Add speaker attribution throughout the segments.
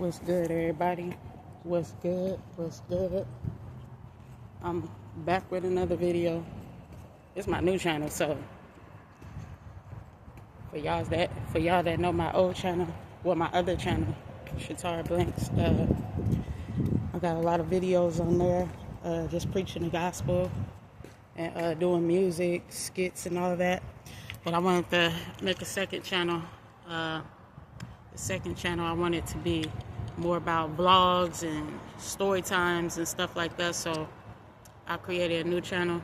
Speaker 1: What's good, everybody? What's good? What's good? I'm back with another video. It's my new channel, so for y'all that know my old channel, well, my other channel, Shatara Blanks, I got a lot of videos on there, just preaching the gospel and doing music, skits, and all that. But I wanted to make a second channel. The second channel, I want it to be more about vlogs and story times and stuff like that. So I created a new channel.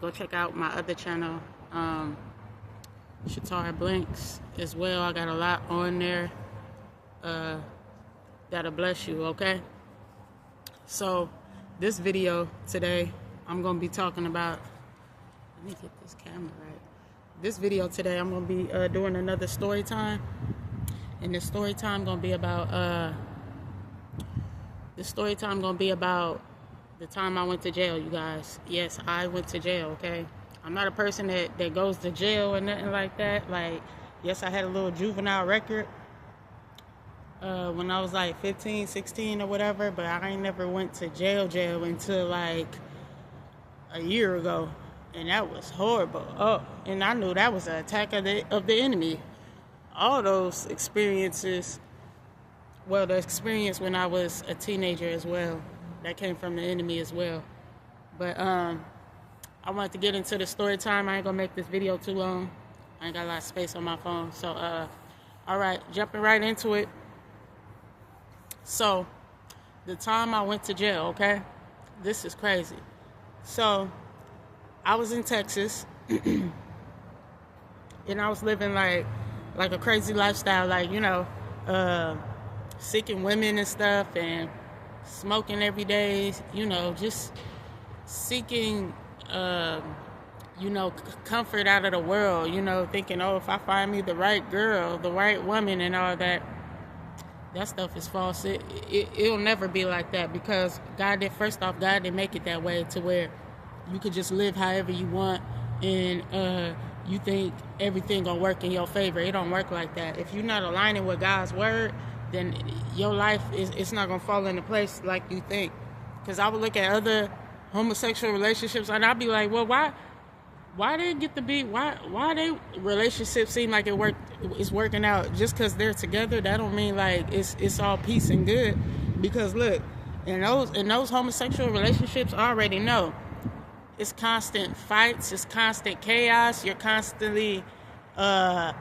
Speaker 1: Go check out my other channel, Shatara Blanks, as well. I got a lot on there that'll bless you, okay? So this video today, I'm going to be talking about, let me get this camera right. This video today, I'm going to be doing another story time. And the story time gonna be about the time I went to jail, you guys. Yes, I went to jail, okay? I'm not a person that goes to jail or nothing like that. Like, yes, I had a little juvenile record when I was like 15, 16 or whatever, but I ain't never went to jail until like a year ago. And that was horrible. Oh, and I knew that was an attack of the enemy. All those experiences, well, the experience when I was a teenager as well, that came from the enemy as well. But I wanted to get into the story time. I ain't gonna make this video too long. I ain't got a lot of space on my phone. So, all right, jumping right into it. So, the time I went to jail, okay? This is crazy. So, I was in Texas, and I was living like a crazy lifestyle, like, you know, seeking women and stuff and smoking every day, you know, just seeking, you know, comfort out of the world, you know, thinking, oh, if I find me the right girl, the right woman and all that, that stuff is false. It'll never be like that, because God didn't make it that way to where you could just live however you want and, you think everything gonna work in your favor. It don't work like that. If you're not aligning with God's word, then your life it's not gonna fall into place like you think. Because I would look at other homosexual relationships and I'd be like, well, why they get to be, why they relationships seem like it's working out? Just because they're together, that don't mean like it's all peace and good. Because look, in those homosexual relationships, I already know. It's constant fights. It's constant chaos. You're constantly going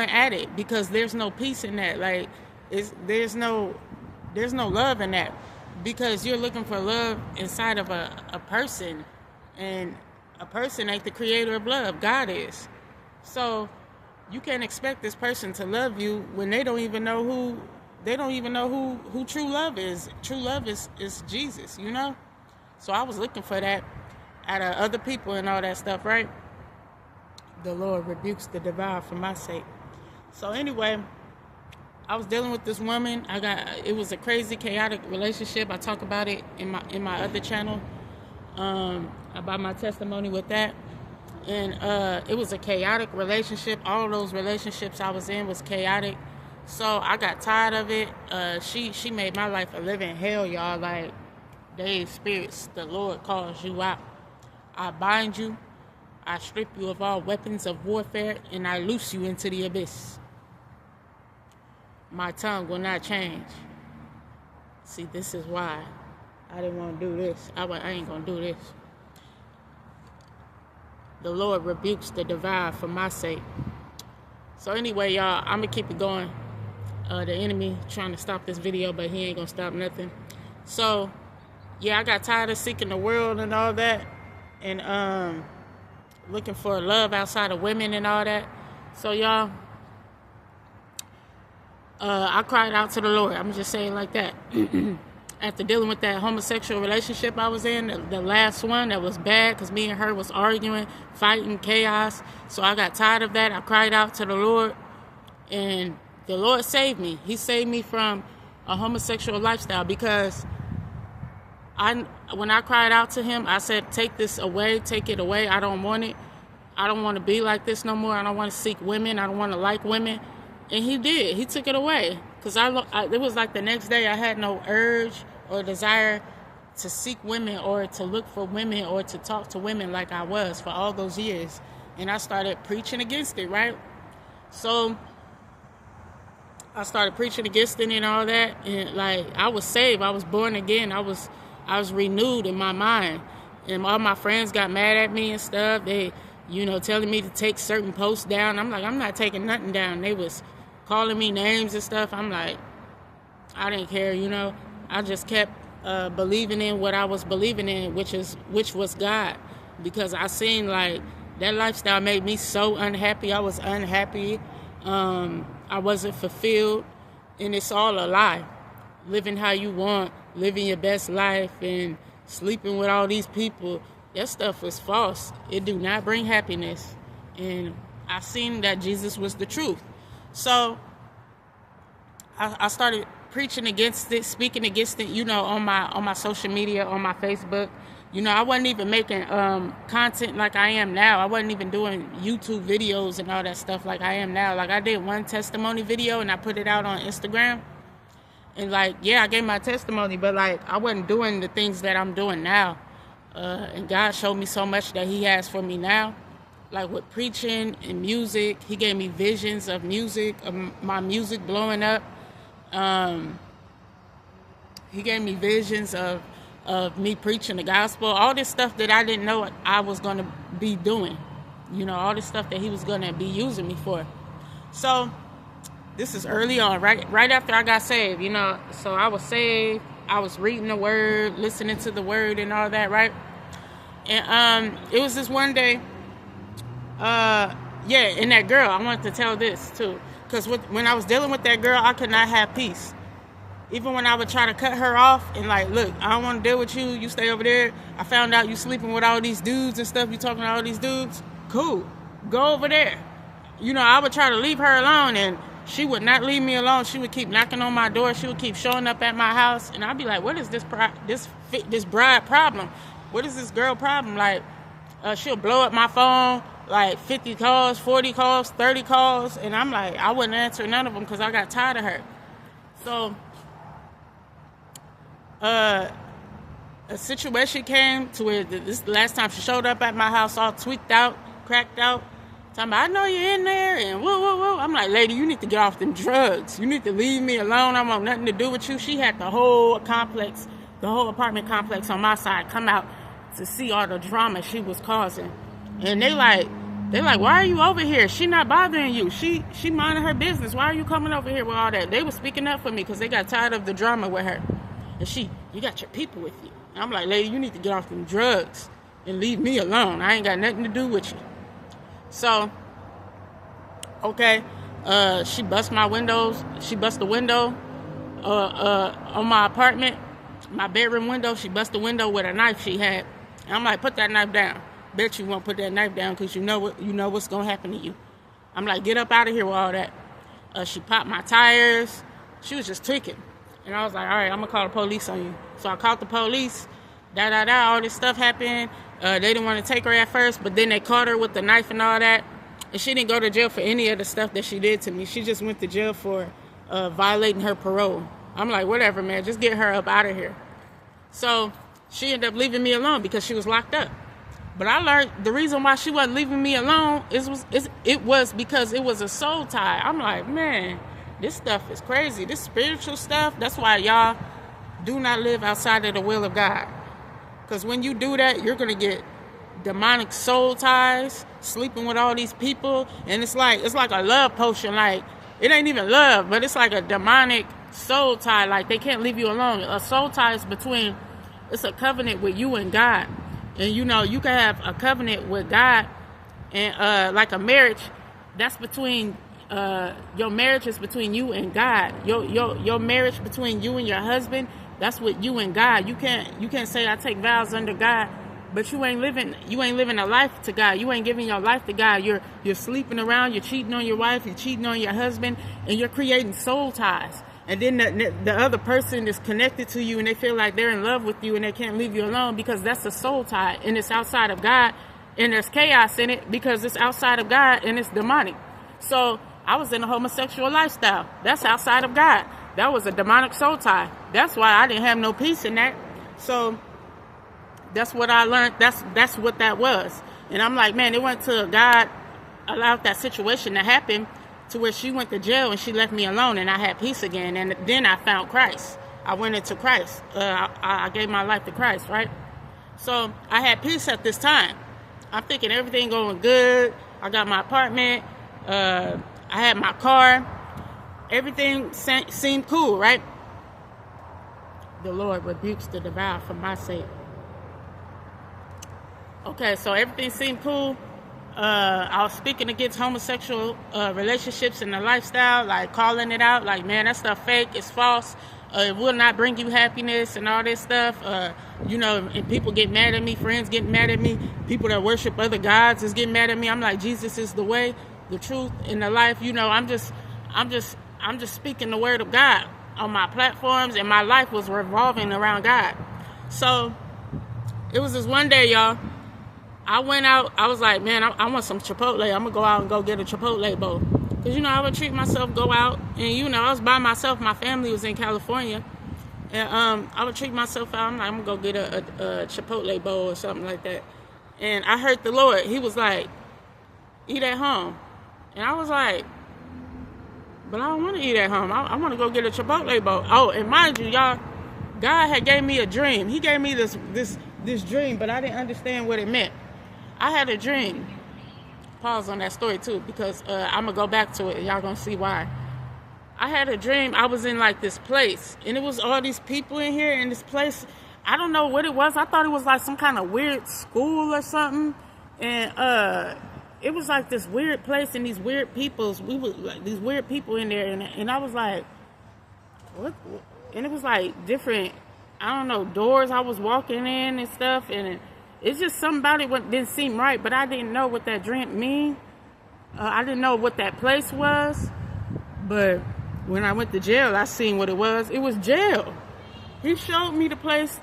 Speaker 1: at it, because there's no peace in that. Like, there's no love in that, because you're looking for love inside of a person, and a person ain't the creator of love. God is. So you can't expect this person to love you when they don't even know who true love is. True love is Jesus, you know? So I was looking for that out of other people and all that stuff, right? The Lord rebukes the devourer for my sake. So anyway, I was dealing with this woman. It was a crazy, chaotic relationship. I talk about it in my other channel, about my testimony with that. And it was a chaotic relationship. All those relationships I was in was chaotic. So I got tired of it. She made my life a living hell, y'all. Like, they spirits, the Lord calls you out. I bind you, I strip you of all weapons of warfare, and I loose you into the abyss. My tongue will not change. See, this is why I didn't want to do this. I ain't going to do this. The Lord rebukes the devourer for my sake. So anyway, y'all, I'm going to keep it going. The enemy trying to stop this video, but he ain't going to stop nothing. So, yeah, I got tired of seeking the world and all that, and looking for love outside of women and all that. So, y'all, I cried out to the Lord. I'm just saying like that. After dealing with that homosexual relationship I was in, the last one that was bad, because me and her was arguing, fighting, chaos. So I got tired of that. I cried out to the Lord, and the Lord saved me. He saved me from a homosexual lifestyle, because when I cried out to him, I said, take it away. I don't want it. I don't want to be like this no more. I don't want to seek women. I don't want to like women. And he did. He took it away. Because it was like the next day I had no urge or desire to seek women or to look for women or to talk to women like I was for all those years. And I started preaching against it, right? So I started preaching against it and all that. And like, I was saved. I was born again. I was renewed in my mind. And all my friends got mad at me and stuff. They, telling me to take certain posts down. I'm like, I'm not taking nothing down. They was calling me names and stuff. I'm like, I didn't care, I just kept believing in what I was believing in, which was God, because I seen like that lifestyle made me so unhappy. I was unhappy. I wasn't fulfilled, and it's all a lie. Living how you want, living your best life, and sleeping with all these people, that stuff was false. It do not bring happiness, and I seen that Jesus was the truth. So I started preaching against it, speaking against it, on my social media, on my Facebook. I wasn't even making content like I am now. I wasn't even doing YouTube videos and all that stuff like I am now. Like, I did one testimony video and I put it out on Instagram. And like, yeah, I gave my testimony, but like, I wasn't doing the things that I'm doing now. And God showed me so much that He has for me now. Like with preaching and music, He gave me visions of music, of my music blowing up. He gave me visions of me preaching the gospel, all this stuff that I didn't know I was going to be doing, all this stuff that He was going to be using me for. So this is early on, right after I got saved, so I was saved, I was reading the word, listening to the word and all that, right? And it was this one day, and that girl, I wanted to tell this too, because when I was dealing with that girl, I could not have peace. Even when I would try to cut her off and like, look, I don't want to deal with you. You stay over there. I found out you sleeping with all these dudes and stuff. You talking to all these dudes. Cool. Go over there. I would try to leave her alone, and she would not leave me alone. She would keep knocking on my door. She would keep showing up at my house, and I'd be like, what is this bride problem? What is this girl problem? Like, she'll blow up my phone, like 50 calls, 40 calls, 30 calls, and I'm like, I wouldn't answer none of them because I got tired of her. So a situation came to where this the last time she showed up at my house all tweaked out, cracked out, talking about, I know you're in there, and whoa. I'm like, lady, you need to get off them drugs. You need to leave me alone. I want nothing to do with you. She had the whole apartment complex on my side come out to see all the drama she was causing. And they like, why are you over here? She not bothering you. She minding her business. Why are you coming over here with all that? They were speaking up for me because they got tired of the drama with her. And you got your people with you. And I'm like, lady, you need to get off them drugs and leave me alone. I ain't got nothing to do with you. So, okay, she bust my windows. She bust the window on my apartment, my bedroom window. She bust the window with a knife she had. And I'm like, put that knife down. Bet you won't put that knife down because you know what's going to happen to you. I'm like, get up out of here with all that. She popped my tires. She was just tweaking. And I was like, all right, I'm going to call the police on you. So I called the police. All this stuff happened. They didn't want to take her at first, but then they caught her with the knife and all that. And she didn't go to jail for any of the stuff that she did to me. She just went to jail for violating her parole. I'm like, whatever, man. Just get her up out of here. So she ended up leaving me alone because she was locked up. But I learned the reason why she wasn't leaving me alone it was because it was a soul tie. I'm like, man, this stuff is crazy. This spiritual stuff, that's why y'all do not live outside of the will of God. Because when you do that, you're going to get demonic soul ties, sleeping with all these people. And it's like a love potion. Like, it ain't even love, but it's like a demonic soul tie. Like, they can't leave you alone. A soul tie is it's a covenant with you and God. And you can have a covenant with God and like a marriage, that's between your marriage is between you and God. Your marriage between you and your husband, that's with you and God. You can't say I take vows under God, but you ain't living a life to God. You ain't giving your life to God. You're sleeping around, you're cheating on your wife, you're cheating on your husband, and you're creating soul ties. And then the other person is connected to you and they feel like they're in love with you and they can't leave you alone because that's a soul tie and it's outside of God and there's chaos in it because it's outside of God and it's demonic. So I was in a homosexual lifestyle. That's outside of God. That was a demonic soul tie. That's why I didn't have no peace in that. So that's what I learned. That's what that was. And I'm like, man, it went to God allowed that situation to happen to where she went to jail and she left me alone and I had peace again. And then I found Christ. I went into Christ. I gave my life to Christ, right? So I had peace at this time. I'm thinking everything going good. I got my apartment. I had my car. Everything seemed cool, right? The Lord rebukes the devourer for my sake. Okay, so everything seemed cool. I was speaking against homosexual relationships and the lifestyle, like calling it out, like, man, that stuff fake, it's false, it will not bring you happiness and all this stuff. And people get mad at me, friends get mad at me, people that worship other gods is getting mad at me. I'm like, Jesus is the way, the truth, and the life. I'm just speaking the word of God on my platforms, and my life was revolving around God. So it was this one day, y'all. I went out, I was like, man, I want some Chipotle. I'm going to go out and go get a Chipotle bowl. Because, I would treat myself, go out. And, I was by myself. My family was in California. And I would treat myself out. I'm like, I'm going to go get a Chipotle bowl or something like that. And I heard the Lord. He was like, eat at home. And I was like, but I don't want to eat at home. I want to go get a Chipotle bowl. Oh, and mind you, y'all, God had gave me a dream. He gave me this dream, but I didn't understand what it meant. I had a dream. Pause on that story too, because I'm gonna go back to it. Y'all gonna see why. I had a dream. I was in like this place, and it was all these people in here in this place. I don't know what it was. I thought it was like some kind of weird school or something, and it was like this weird place and these weird peoples. We were like these weird people in there, and I was like, what? And it was like different. I don't know, doors I was walking in and stuff, and it's just something about it didn't seem right, but I didn't know what that dream mean. I didn't know what that place was, but when I went to jail, I seen what it was. It was jail. He showed me the place.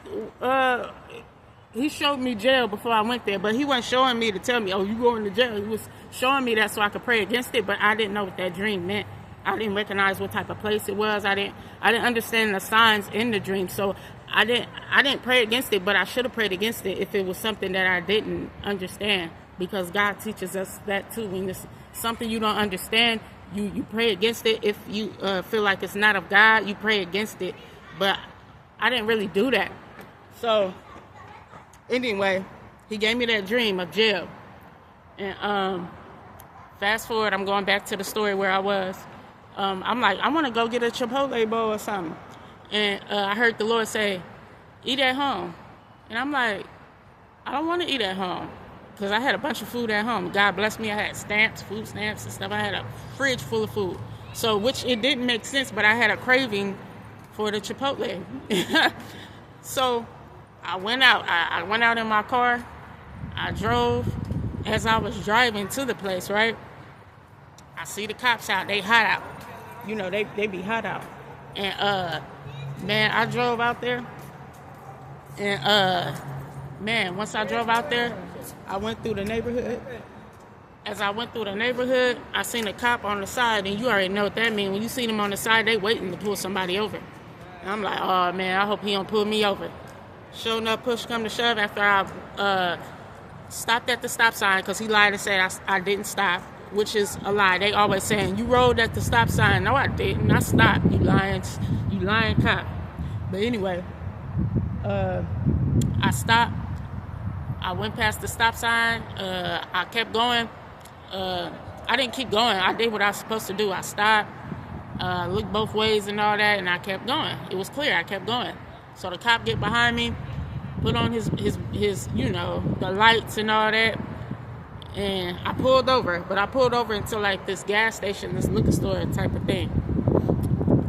Speaker 1: He showed me jail before I went there, but he wasn't showing me to tell me, oh, you going to jail. He was showing me that so I could pray against it, but I didn't know what that dream meant. I didn't recognize what type of place it was. I didn't understand the signs in the dream, so I didn't pray against it, but I should have prayed against it if it was something that I didn't understand, because God teaches us that too. When it's something you don't understand, you pray against it. If you feel like it's not of God, you pray against it. But I didn't really do that. So anyway, he gave me that dream of jail. And fast forward, I'm going back to the story where I was. I'm like, I want to go get a Chipotle bowl or something. And I heard the Lord say, eat at home. And I'm like, I don't want to eat at home. Because I had a bunch of food at home. God blessed me. I had stamps, food stamps and stuff. I had a fridge full of food. So, which it didn't make sense, but I had a craving for the Chipotle. So, I went out. I went out in my car. I drove. As I was driving to the place, right? I see the cops out. They hot out. They be hot out. And, man, I drove out there, and, once I drove out there, I went through the neighborhood. As I went through the neighborhood, I seen a cop on the side, and you already know what that means. When you see them on the side, they waiting to pull somebody over. And I'm like, oh, man, I hope he don't pull me over. Sure enough, push come to shove after I stopped at the stop sign, because he lied and said I didn't stop, which is a lie. They always saying, you rolled at the stop sign. No, I didn't. I stopped. You lying cop. But anyway, I stopped. I went past the stop sign. I kept going. I didn't keep going. I did what I was supposed to do. I stopped, looked both ways and all that, and I kept going. It was clear. I kept going. So the cop get behind me, put on his the lights and all that, and I pulled over. But I pulled over into like this gas station, this liquor store type of thing,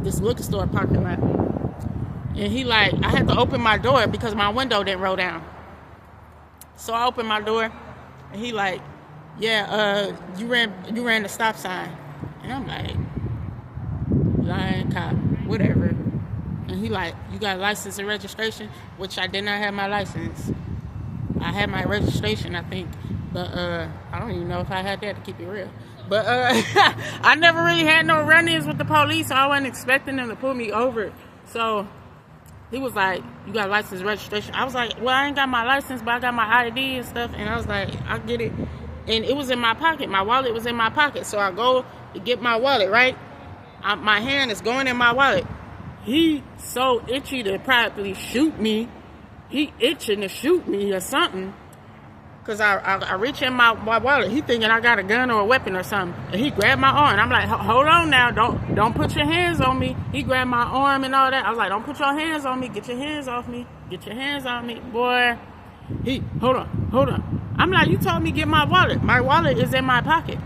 Speaker 1: this liquor store parking lot. And he I had to open my door because my window didn't roll down. So I opened my door, and he you ran the stop sign. And I'm like, lying cop, whatever. And he you got license and registration? Which I did not have my license. I had my registration, I think. But I don't even know if I had that, to keep it real. But I never really had no run-ins with the police, so I wasn't expecting them to pull me over. So he was like, you got license registration? I was like, well, I ain't got my license, but I got my ID and stuff. And I was like, I'll get it. And it was in my pocket. My wallet was in my pocket. So I go to get my wallet, right? My hand is going in my wallet. He so itchy to probably shoot me. He itching to shoot me or something. Because I reach in my wallet. He thinking I got a gun or a weapon or something. And he grabbed my arm. I'm like, hold on now. Don't put your hands on me. He grabbed my arm and all that. I was like, don't put your hands on me. Get your hands off me. Get your hands on me. Boy, hold on. I'm like, you told me get my wallet. My wallet is in my pocket.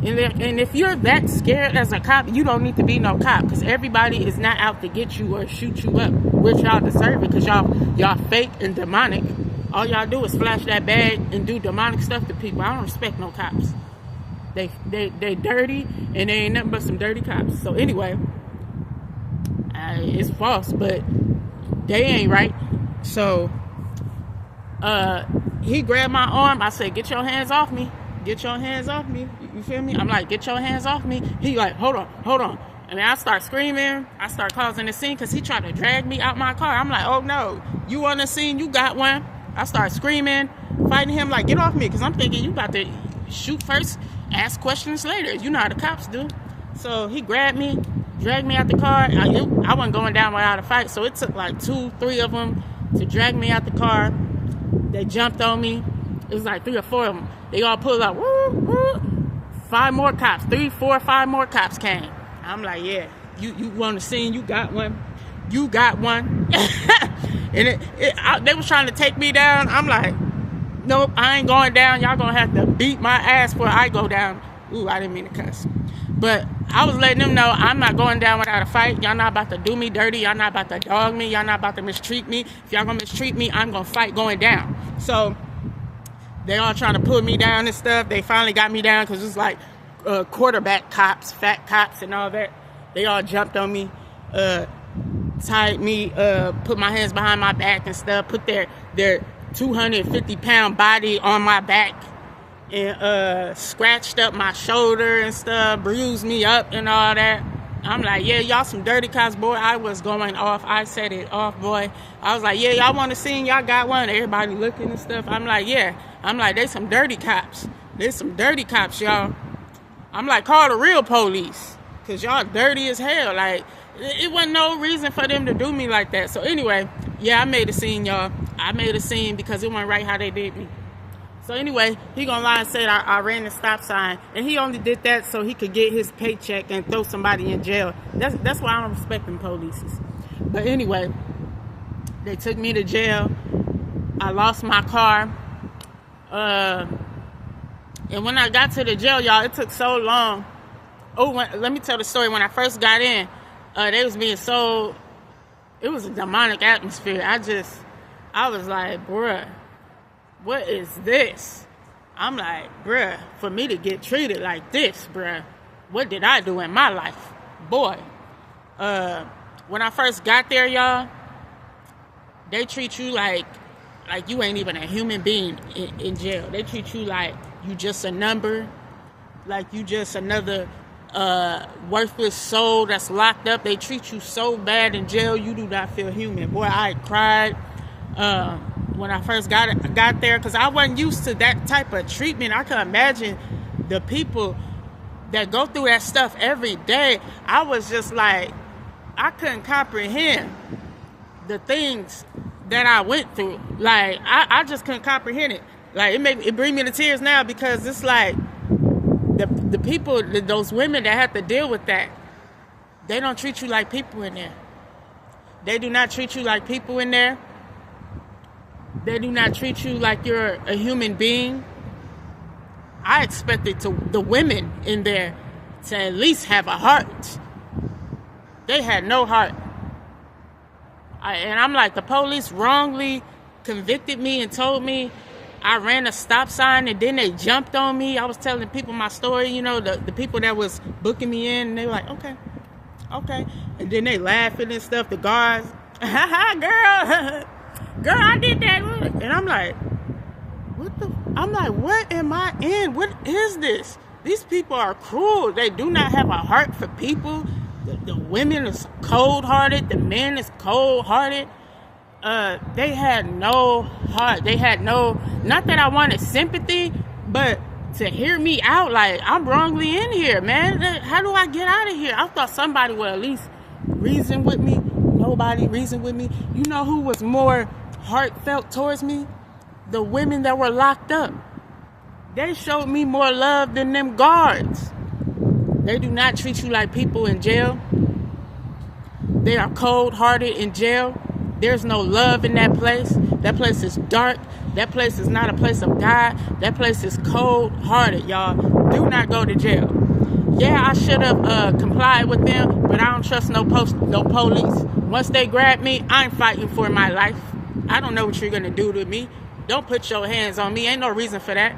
Speaker 1: And if you're that scared as a cop, you don't need to be no cop. Because everybody is not out to get you or shoot you up. Which y'all deserve it. Because y'all fake and demonic. All y'all do is flash that bag and do demonic stuff to people. I don't respect no cops. They dirty, and they ain't nothing but some dirty cops. So anyway, it's false, but they ain't right. So he grabbed my arm. I said, get your hands off me. Get your hands off me. You feel me? I'm like, get your hands off me. He like, hold on. And then I start screaming. I start causing a scene because he tried to drag me out my car. I'm like, oh no, you on the scene? You got one. I start screaming, fighting him like, get off me, because I'm thinking you about to shoot first, ask questions later. You know how the cops do. So he grabbed me, dragged me out the car. I wasn't going down without a fight, so it took like 2-3 of them to drag me out the car. They jumped on me. It was like 3 or 4 of them. They all pulled up. Woo, woo. 5 more cops. 3, 4, 5 more cops came. I'm like, yeah, you want the scene? You got one. You got one. And they was trying to take me down. I'm like, nope, I ain't going down. Y'all gonna have to beat my ass before I go down. Ooh, I didn't mean to cuss. But I was letting them know I'm not going down without a fight. Y'all not about to do me dirty. Y'all not about to dog me. Y'all not about to mistreat me. If y'all gonna mistreat me, I'm gonna fight going down. So they all trying to pull me down and stuff. They finally got me down because it's like quarterback cops, fat cops and all that. They all jumped on me. Tied me, put my hands behind my back and stuff, put their 250-pound body on my back and scratched up my shoulder and stuff, bruised me up and all that. I'm like, yeah, y'all some dirty cops, boy. I was going off. I set it off, boy. I was like, yeah, y'all want to see? Y'all got one? Everybody looking and stuff. I'm like, yeah. I'm like, they some dirty cops. They some dirty cops, y'all. I'm like, call the real police, because y'all dirty as hell. Like, it wasn't no reason for them to do me like that. So anyway, yeah, I made a scene, y'all. I made a scene because it wasn't right how they did me. So anyway, he gonna lie and say I ran the stop sign, and he only did that so he could get his paycheck and throw somebody in jail. That's why I don't respect them polices. But anyway, they took me to jail. I lost my car. And when I got to the jail, y'all, it took so long. Let me tell the story. When I first got in, they was being so, it was a demonic atmosphere. I was like, bruh, what is this? I'm like, bruh, for me to get treated like this, bruh, what did I do in my life? Boy, when I first got there, y'all, they treat you like you ain't even a human being in jail. They treat you like you just a number, like you just another worthless soul that's locked up. They treat you so bad in jail, you do not feel human. Boy, I cried when I first got there, because I wasn't used to that type of treatment. I could imagine the people that go through that stuff every day. I was just like, I couldn't comprehend the things that I went through. Like, I just couldn't comprehend it. Like, it bring me to tears now, because it's like the people, those women that have to deal with that, they don't treat you like people in there. They do not treat you like people in there. They do not treat you like you're a human being. I expected the women in there to at least have a heart. They had no heart. And I'm like, the police wrongly convicted me and told me I ran a stop sign, and then they jumped on me. I was telling people my story, you know, the people that was booking me in, and they were like, okay. And then they laughing and stuff, the guards, girl, I did that. And I'm like, what am I in? What is this? These people are cruel. They do not have a heart for people. The women is cold-hearted. The men is cold-hearted. They had no heart. They had no, not that I wanted sympathy, but to hear me out, like, I'm wrongly in here, man. How do I get out of here? I thought somebody would at least reason with me. Nobody reasoned with me. You know who was more heartfelt towards me? The women that were locked up. They showed me more love than them guards. They do not treat you like people in jail. They are cold-hearted in jail. There's no love in that place. That place is dark. That place is not a place of God. That place is cold-hearted, y'all. Do not go to jail. Yeah, I should have complied with them, but I don't trust no police. Once they grab me, I'm fighting for my life. I don't know what you're going to do to me. Don't put your hands on me. Ain't no reason for that.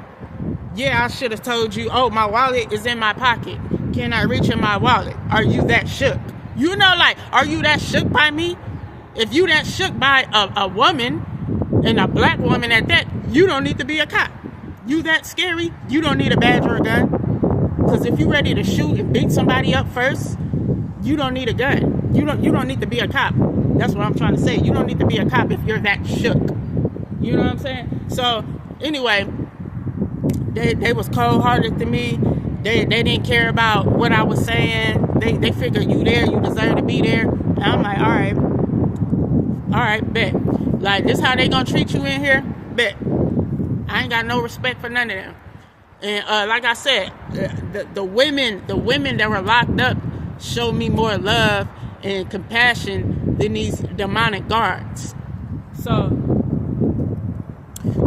Speaker 1: Yeah, I should have told you, oh, my wallet is in my pocket. Can I reach in my wallet? Are you that shook? You know, like, are you that shook by me? If you that shook by a woman, and a black woman at that, you don't need to be a cop. You that scary, you don't need a badge or a gun. Because if you're ready to shoot and beat somebody up first, you don't need a gun. You don't need to be a cop. That's what I'm trying to say. You don't need to be a cop if you're that shook. You know what I'm saying? So, anyway, they was cold-hearted to me. They didn't care about what I was saying. They figured you there, you deserve to be there. And I'm like, all right, bet. Like, this how they gonna treat you in here? Bet. I ain't got no respect for none of them. And like I said, the women that were locked up showed me more love and compassion than these demonic guards. So,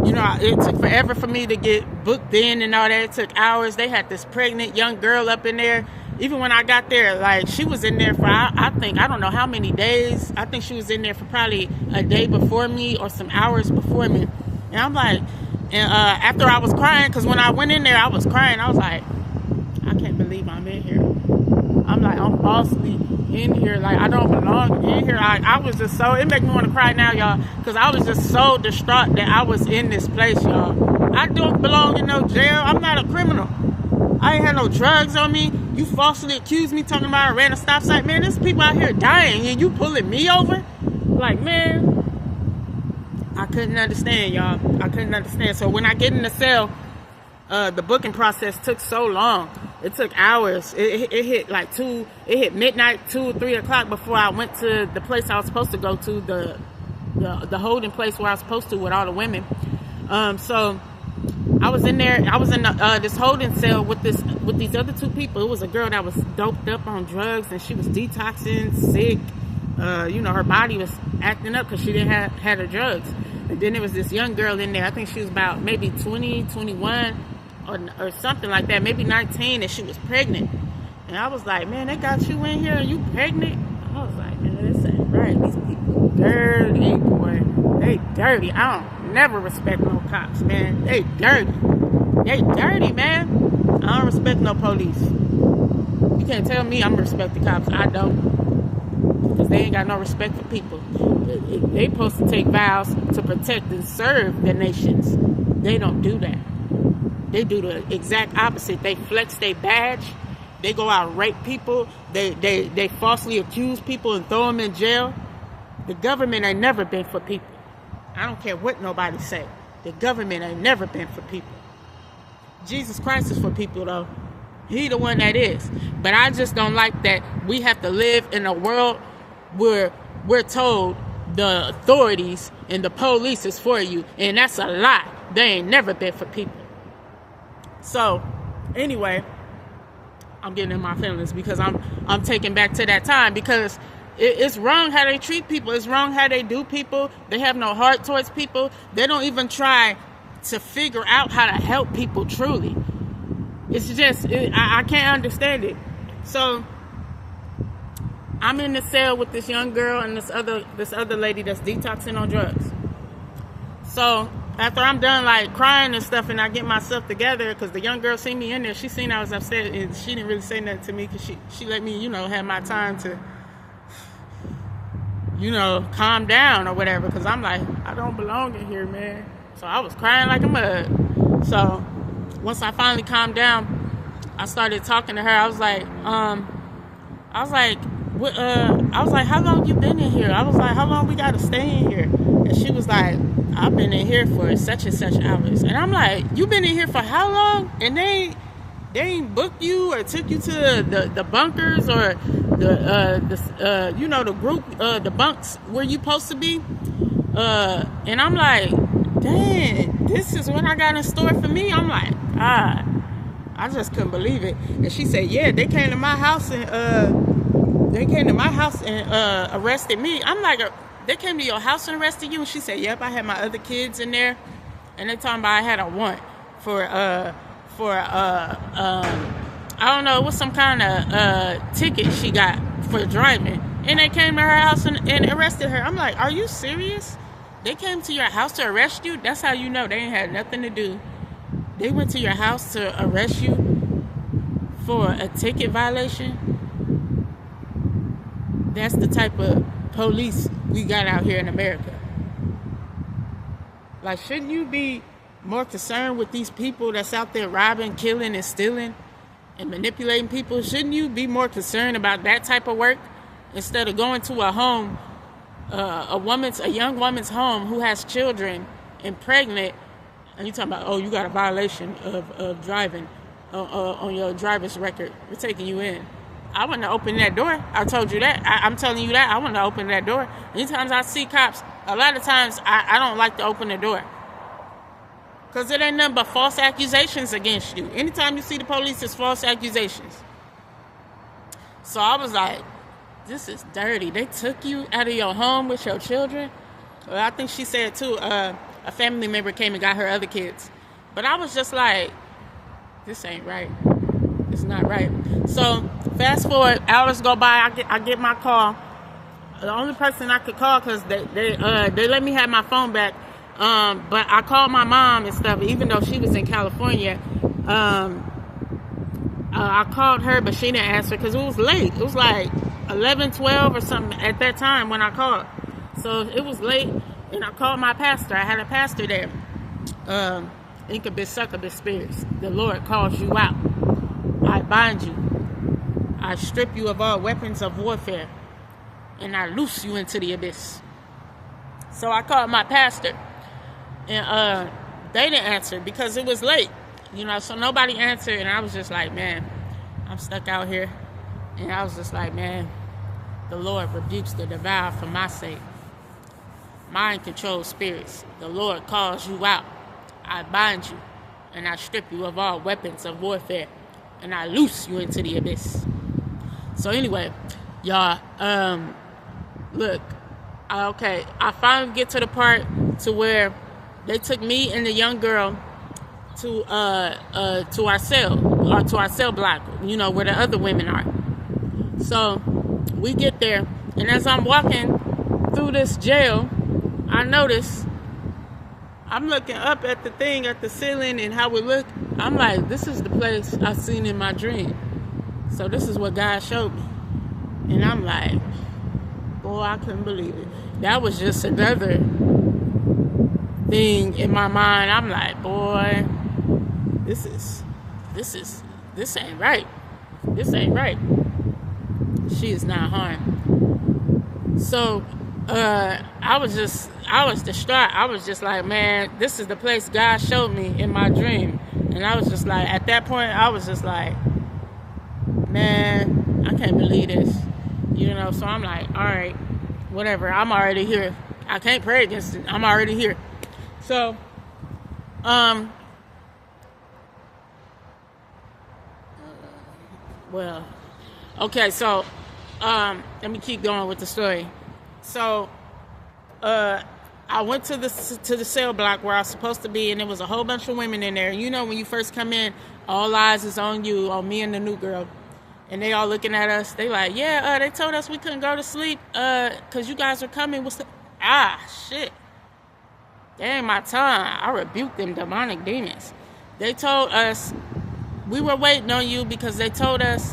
Speaker 1: you know, it took forever for me to get booked in and all that. It took hours. They had this pregnant young girl up in there. Even when I got there, like, she was in there for, I think, I don't know how many days. I think she was in there for probably a day before me or some hours before me. And I'm like, and after I was crying, because when I went in there, I was crying. I was like, I can't believe I'm in here. I'm like, I'm falsely in here. Like, I don't belong in here. I was just so, it makes me want to cry now, y'all, because I was just so distraught that I was in this place, y'all. I don't belong in no jail. I'm not a criminal. I ain't had no drugs on me. You falsely accused me talking about I ran a stop sign. Man, there's people out here dying and you pulling me over? Like, man, I couldn't understand, y'all. I couldn't understand. So when I get in the cell, the booking process took so long. It took hours. It hit like it hit midnight, 2 or 3 o'clock before I went to the place I was supposed to go to, the holding place where I was supposed to with all the women. So I was in there. I was in this holding cell with these other 2 people. It was a girl that was doped up on drugs and she was detoxing, sick. You know, her body was acting up because she didn't have her drugs. And then there was this young girl in there. I think she was about maybe 20, 21 or something like that, maybe 19, and she was pregnant. And I was like, man, they got you in here and you pregnant? I was like, man, this ain't right. These people dirty, boy. They dirty. I don't never respect no cops, man. They dirty. They dirty, man. I don't respect no police. You can't tell me I'm respect the cops. I don't. Because they ain't got no respect for people. They supposed to take vows to protect and serve their nations. They don't do that. They do the exact opposite. They flex their badge. They go out and rape people. They falsely accuse people and throw them in jail. The government ain't never been for people. I don't care what nobody say. The government ain't never been for people. Jesus Christ is for people, though. He the one that is. But I just don't like that we have to live in a world where we're told the authorities and the police is for you. And that's a lie. They ain't never been for people. So, anyway, I'm getting in my feelings because I'm taking back to that time because it's wrong how they treat people. It's wrong how they do people. They have no heart towards people. They don't even try to figure out how to help people truly. It's just, I can't understand it. So, I'm in the cell with this young girl and this other lady that's detoxing on drugs. So, after I'm done, like, crying and stuff, and I get myself together, because the young girl seen me in there, she seen I was upset, and she didn't really say nothing to me, because she let me, you know, have my time to, you know, calm down or whatever, because I'm like, I don't belong in here, man. So I was crying like a mug. So once I finally calmed down, I started talking to her. I was like, what, I was like, how long you been in here? I was like, how long we gotta stay in here? And she was like, I've been in here for such and such hours. And I'm like, you been in here for how long? And they ain't booked you or took you to the bunkers or the group, the bunks where you supposed to be. And I'm like, dang, this is what I got in store for me. I'm like, God, I just couldn't believe it. And she said, yeah, they came to my house and arrested me. I'm like, they came to your house and arrested you? And she said, yep, I had my other kids in there. And they talking about I had a warrant for I don't know, it was some kind of ticket she got for driving. And they came to her house and arrested her. I'm like, are you serious? They came to your house to arrest you? That's how you know they ain't had nothing to do. They went to your house to arrest you for a ticket violation? That's the type of police we got out here in America. Like, shouldn't you be more concerned with these people that's out there robbing, killing, and stealing and manipulating people? Shouldn't you be more concerned about that type of work instead of going to a home, a young woman's home who has children and pregnant, and you talking about, oh, you got a violation of driving on your driver's record. We're taking you in. I wouldn't have opened that door. I told you that. I'm telling you that. I wouldn't have opened that door. Anytime I see cops, a lot of times I don't like to open the door. Because it ain't nothing but false accusations against you. Anytime you see the police, it's false accusations. So I was like, this is dirty. They took you out of your home with your children. Well, I think she said, too, a family member came and got her other kids. But I was just like, this ain't right. It's not right. So fast forward, hours go by, I get my call. The only person I could call, because they let me have my phone back. But I called my mom and stuff, even though she was in California. I called her, but she didn't answer because it was late. It was like 11, 12 or something at that time when I called. So it was late, and I called my pastor. I had a pastor there. Incubus, succubus spirits. The Lord calls you out. I bind you. I strip you of all weapons of warfare. And I loose you into the abyss. So I called my pastor. And they didn't answer because it was late. So nobody answered. And I was just like, man, I'm stuck out here. And I was just like, man, the Lord rebukes the devourer for my sake. Mind-controlled spirits. The Lord calls you out. I bind you. And I strip you of all weapons of warfare. And I loose you into the abyss. So anyway, y'all, look, okay, I finally get to the part to where they took me and the young girl to our cell, or to our cell block, where the other women are. So we get there, and as I'm walking through this jail, I notice I'm looking up at the thing, at the ceiling, and how it looked. I'm like, this is the place I seen in my dream. So this is what God showed me. And I'm like, boy, I couldn't believe it. That was just another thing in my mind. I'm like, boy, this ain't right. This ain't right. She is not harmed. So I was distraught. I was just like, man, this is the place God showed me in my dream. And I was just like, at that point, I was just like, man, I can't believe this. So I'm like, all right, whatever. I'm already here. I can't pray against it. I'm already here. So, well, okay, so, let me keep going with the story. So, I went to the cell block where I was supposed to be, and there was a whole bunch of women in there. When you first come in, all eyes is on you, on me and the new girl. And they all looking at us. They like, yeah, they told us we couldn't go to sleep because you guys are coming. Shit. That ain't my time. I rebuked them demonic demons. They told us we were waiting on you because they told us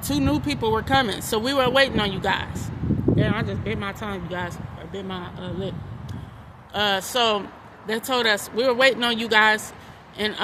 Speaker 1: 2 new people were coming. So we were waiting on you guys. Damn, I just bit my tongue, you guys. Or bit my lip. So they told us we were waiting on you guys. And